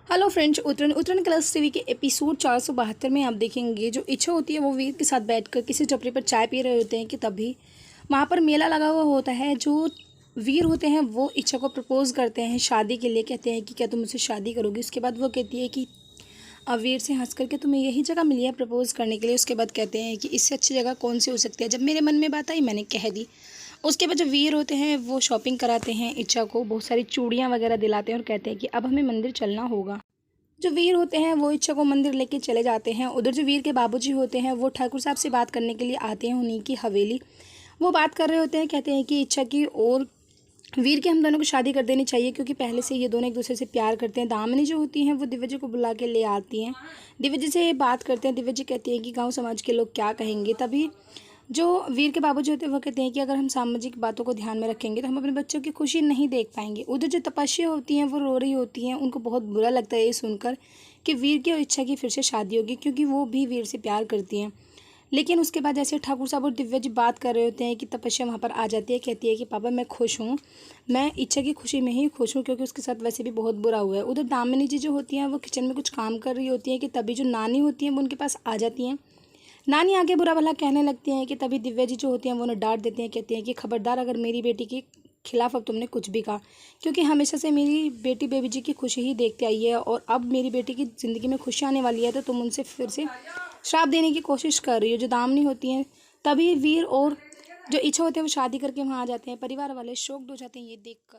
Hello friends, उतरन उतरन class TV के episode 472 में आप देखेंगे जो इच्छा होती है वो वीर के साथ बैठकर किसी टपरी पर चाय पी रहे होते हैं कि तभी वहाँ पर मेला लगा हुआ होता है। जो वीर होते हैं वो इच्छा को प्रपोज करते हैं शादी के लिए, कहते हैं कि क्या तुम मुझसे शादी करोगी। उसके बाद वो कहती है कि वीर से हंस करके तुम्हें यही जगह मिली है प्रपोज करने के लिए। उसके बाद कहते हैं कि इससे अच्छी जगह कौन सी हो सकती है। जब मेरे मन में बात आई मैंने कह दी। उसके बाद जो वीर होते हैं वो शॉपिंग कराते हैं इच्छा को, बहुत सारी चूड़ियाँ वगैरह दिलाते हैं और कहते हैं कि अब हमें मंदिर चलना होगा। जो वीर होते हैं वो इच्छा को मंदिर लेके चले जाते हैं। उधर जो वीर के बाबूजी होते हैं वो ठाकुर साहब से बात करने के लिए आते हैं उन्हीं की हवेली। वो बात कर रहे होते हैं, कहते हैं कि इच्छा की और वीर की हम दोनों को शादी कर देनी चाहिए क्योंकि पहले से ये दोनों एक दूसरे से प्यार करते हैं। दामिनी जो होती हैं वो दिव्या जी को बुला के ले आती हैं, दिव्या जी से बात करते हैं। दिव्या जी कहती हैं कि गाँव समाज के लोग क्या कहेंगे। तभी जो वीर के बाबूजी होते हैं वो कहते हैं कि अगर हम सामाजिक बातों को ध्यान में रखेंगे तो हम अपने बच्चों की खुशी नहीं देख पाएंगे। उधर जो तपस्या होती हैं वो रो रही होती हैं, उनको बहुत बुरा लगता है ये सुनकर कि वीर की और इच्छा की फिर से शादी होगी क्योंकि वो भी वीर से प्यार करती हैं। लेकिन उसके बाद जैसे ठाकुर साहब और दिव्या जी बात कर रहे होते हैं कि तपस्या वहाँ पर आ जाती है, कहती है कि पापा मैं खुश हूँ, मैं इच्छा की खुशी में ही खुश हूँ क्योंकि उसके साथ वैसे भी बहुत बुरा हुआ है। उधर दामिनी जी जो होती हैं वो किचन में कुछ काम कर रही होती हैं कि तभी जो नानी होती हैं वो उनके पास आ जाती हैं। नानी आगे बुरा भला कहने लगती हैं कि तभी दिव्या जी जो होती हैं वो उन्हें डांट देती हैं, कहती हैं कि खबरदार अगर मेरी बेटी के खिलाफ अब तुमने कुछ भी कहा, क्योंकि हमेशा से मेरी बेटी बेबी जी की खुशी ही देखते आई है और अब मेरी बेटी की ज़िंदगी में खुशी आने वाली है तो तुम उनसे फिर से श्राप देने की कोशिश कर रही हो। जो दामनी होती हैं तभी वीर और जो इच्छा होती है वो शादी करके वहाँ आ जाते हैं। परिवार वाले शॉक्ड हो जाते हैं ये देखकर।